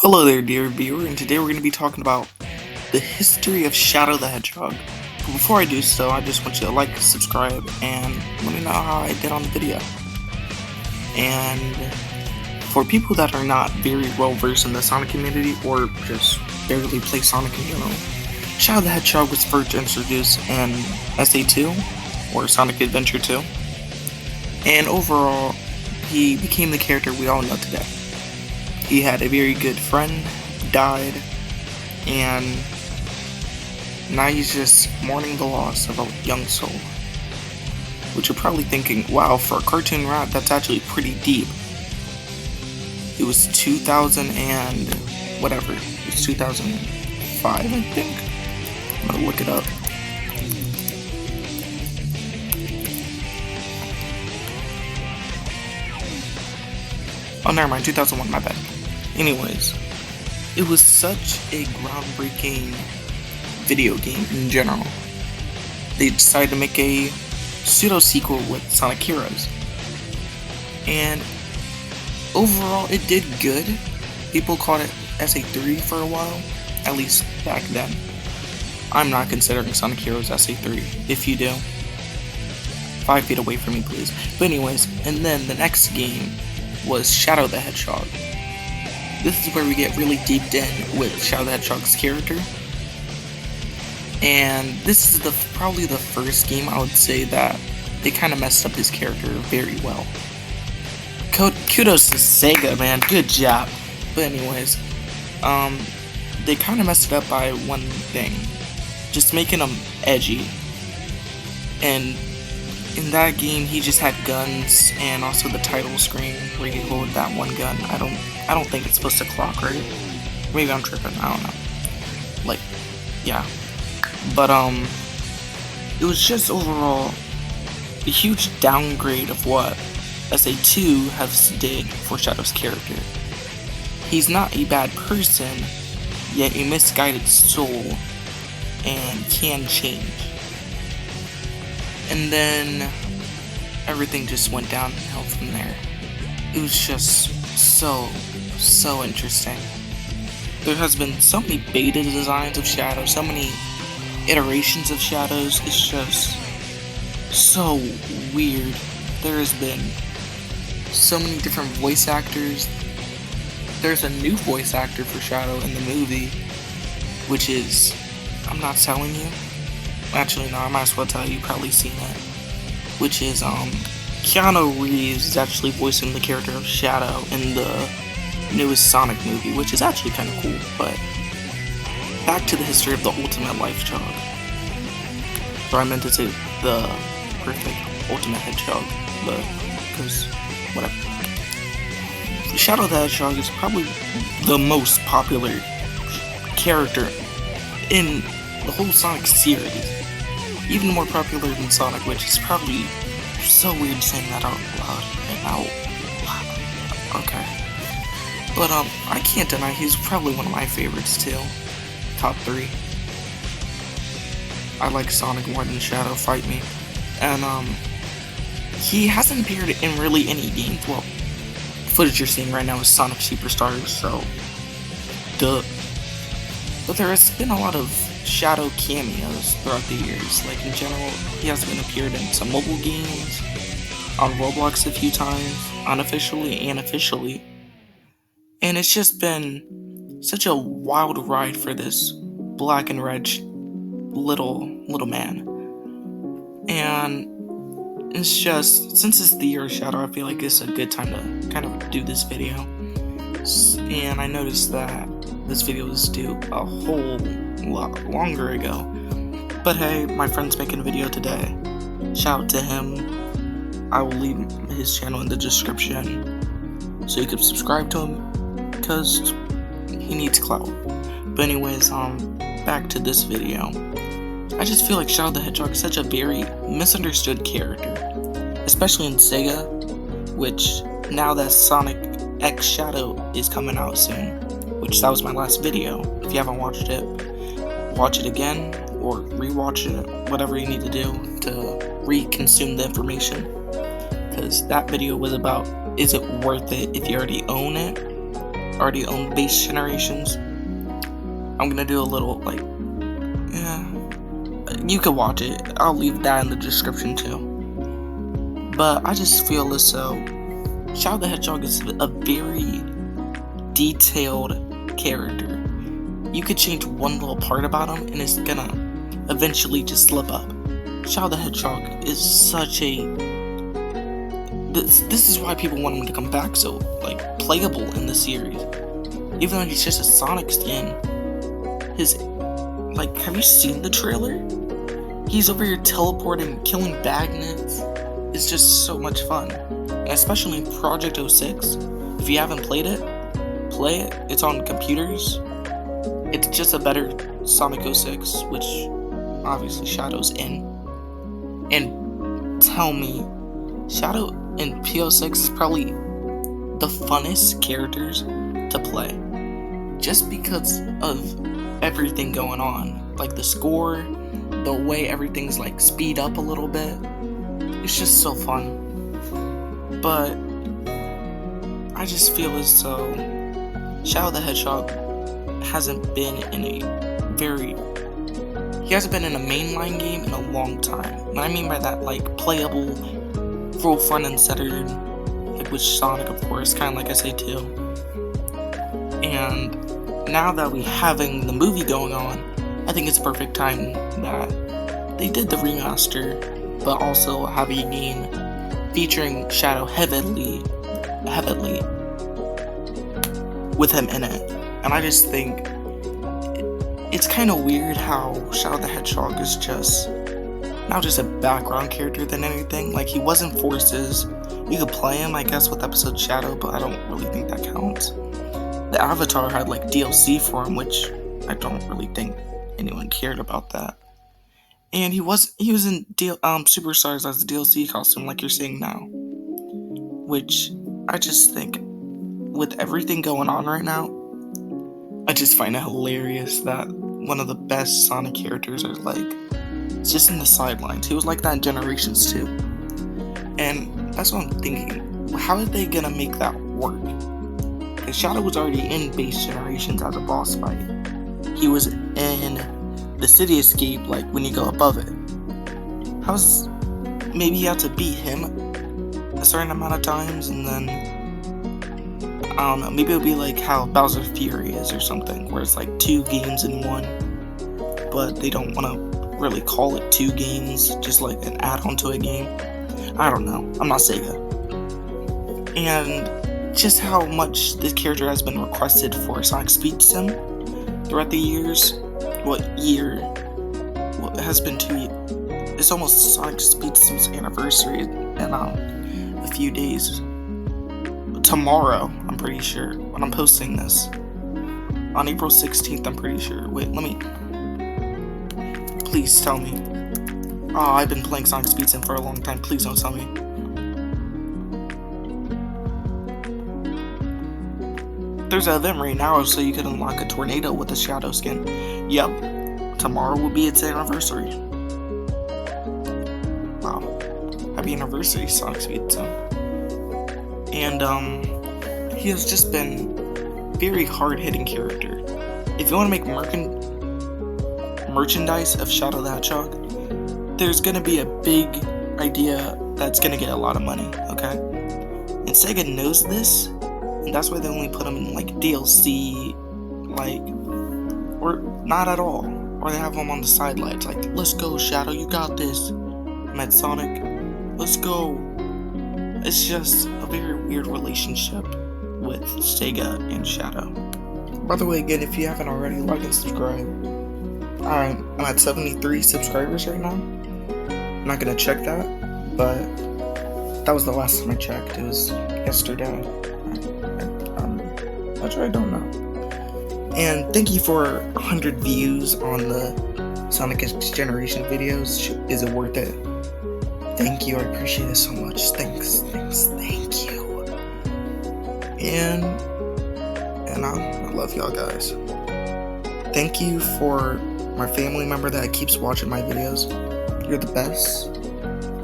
Hello there, dear viewer, and today we're going to be talking about the history of Shadow the Hedgehog. But before I do so, I just want you to like, subscribe, and let me know how I did on the video. And for people that are not very well versed in the Sonic community, or just barely play Sonic in general, Shadow the Hedgehog was first introduced in SA2, or Sonic Adventure 2, and overall, he became the character we all know today. He had a very good friend, died, and now he's just mourning the loss of a young soul. Which you're probably thinking, wow, for a cartoon rap, that's actually pretty deep. It was 2000 and whatever. It was 2005, I think. I'm gonna look it up. Oh, never mind, 2001, my bad. Anyways, it was such a groundbreaking video game in general. They decided to make a pseudo-sequel with Sonic Heroes. And overall, it did good. People called it SA3 for a while, at least back then. I'm not considering Sonic Heroes SA3. If you do, 5 feet away from me, please. But anyways, and then the next game was Shadow the Hedgehog. This is where we get really deep in with Shadow the Hedgehog's character. And this is probably the first game I would say that they kind of messed up his character very well. Kudos to Sega, man, good job. But anyways, they kind of messed it up by one thing. Just making him edgy. And in that game, he just had guns, and also the title screen where you hold that one gun. I don't think it's supposed to clock, right? Maybe I'm tripping. I don't know. Like, yeah. But it was just overall a huge downgrade of what SA2 has did for Shadow's character. He's not a bad person, yet a misguided soul, and can change. And then everything just went downhill from there. It was just so interesting. There has been so many beta designs of Shadow, so many iterations of Shadows. It's just so weird. There has been so many different voice actors. There's a new voice actor for Shadow in the movie, which is, I'm not telling you. Actually, no, I might as well tell you, you've probably seen it. Which is, Keanu Reeves is actually voicing the character of Shadow in the newest Sonic movie, which is actually kind of cool. But back to the history of the Ultimate Life Chog. Or I meant to say the perfect Ultimate Hedgehog, because whatever. Shadow the Hedgehog is probably the most popular character in the whole Sonic series. Even more popular than Sonic, which is probably so weird saying that out loud and out. Okay. But I can't deny he's probably one of my favorites too. Top 3. I like Sonic more than Shadow, fight me. And he hasn't appeared in really any games. Well, footage you're seeing right now is Sonic Superstars, so duh. But there has been a lot of Shadow cameos throughout the years. Like in general, he has been appeared in some mobile games, on Roblox a few times, unofficially and officially. And it's just been such a wild ride for this black and red little man. And it's just, since it's the year of Shadow, I feel like it's a good time to kind of do this video. And I noticed that this video was due a whole lot longer ago. But hey, my friend's making a video today. Shout out to him. I will leave his channel in the description so you can subscribe to him, because he needs clout. But anyways, back to this video. I just feel like Shadow the Hedgehog is such a very misunderstood character, especially in Sega, which now that Sonic X Shadow is coming out soon, which that was my last video. If you haven't watched it, watch it again, or rewatch it, whatever you need to do to re-consume the information. Because that video was about, is it worth it if you already own it? already own base generations. I'm gonna do a little, like, yeah, you can watch it. I'll leave that in the description too. But I just feel as though Shadow the Hedgehog is a very detailed character. You could change one little part about him and it's gonna eventually just slip up. Shadow the Hedgehog is such a... This is why people want him to come back so, like, playable in the series. Even though he's just a Sonic skin, his... Like, have you seen the trailer? He's over here teleporting, killing magnets. It's just so much fun. And especially in Project 06. If you haven't played it, play it. It's on computers. It's just a better Sonic 06, which obviously Shadow's in. And tell me, Shadow in P06 is probably the funnest characters to play. Just because of everything going on. Like the score, the way everything's like speed up a little bit. It's just so fun. But I just feel as though Shadow the Hedgehog hasn't been in a mainline game in a long time. What I mean by that, like, playable, full front and center, like with Sonic, of course, kind of like I say too. And now that we're having the movie going on, I think it's perfect time that they did the remaster, but also have a game featuring Shadow heavily with him in it. And I just think it's kind of weird how Shadow the Hedgehog is just now just a background character than anything. Like, he was in Forces. You could play him, I guess, with episode Shadow, but I don't really think that counts. The Avatar had like DLC for him, which I don't really think anyone cared about that. And he was in Superstars as a DLC costume, like you're seeing now. Which I just think, with everything going on right now, I just find it hilarious that one of the best Sonic characters are like, it's just in the sidelines. He was like that in Generations too. And that's what I'm thinking. How are they gonna make that work? Because Shadow was already in base Generations as a boss fight. He was in the City Escape, like when you go above it. Maybe you have to beat him a certain amount of times, and then I don't know, maybe it'll be like how Bowser Fury is or something, where it's like 2 games in one, but they don't want to really call it 2 games, just like an add-on to a game. I don't know, I'm not Sega. And just how much this character has been requested for Sonic Speed Sim throughout the years. It has been 2 years. It's almost Sonic Speed Sim's anniversary in a few days. Tomorrow, I'm pretty sure, when I'm posting this. On April 16th, I'm pretty sure. Wait, let me... Please tell me. Oh, I've been playing Sonic Speed Sim for a long time. Please don't tell me. There's an event right now, so you can unlock a tornado with a Shadow skin. Yep. Tomorrow will be its anniversary. Wow. Happy anniversary, Sonic Speed Sim. And, he has just been very hard-hitting character. If you want to make merchandise of Shadow the Hedgehog, there's gonna be a big idea that's gonna get a lot of money, okay? And Sega knows this, and that's why they only put them in, like, DLC, like, or not at all. Or they have them on the sidelines, like, let's go, Shadow, you got this. Met Sonic, let's go. It's just a very weird relationship with Sega and Shadow. By the way, again, if you haven't already, like and subscribe. I'm at 73 subscribers right now. I'm not gonna check that, but that was the last time I checked. It was yesterday. Actually, I don't know. And thank you for 100 views on the Sonic X Generation videos. Is it worth it? Thank you, I appreciate it so much. Thanks, thank you. And I love y'all guys. Thank you for my family member that keeps watching my videos. You're the best.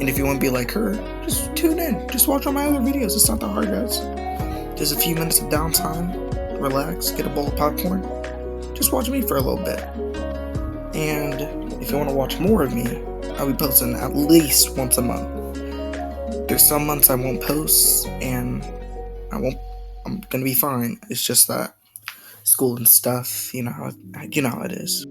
And if you want to be like her, just tune in. Just watch all my other videos. It's not that hard, guys. Just a few minutes of downtime. relax, get a bowl of popcorn, just watch me for a little bit. And if you want to watch more of me, I'll be posting at least once a month. There's some months I won't post, and I'm gonna be fine. It's just that school and stuff, you know how it is.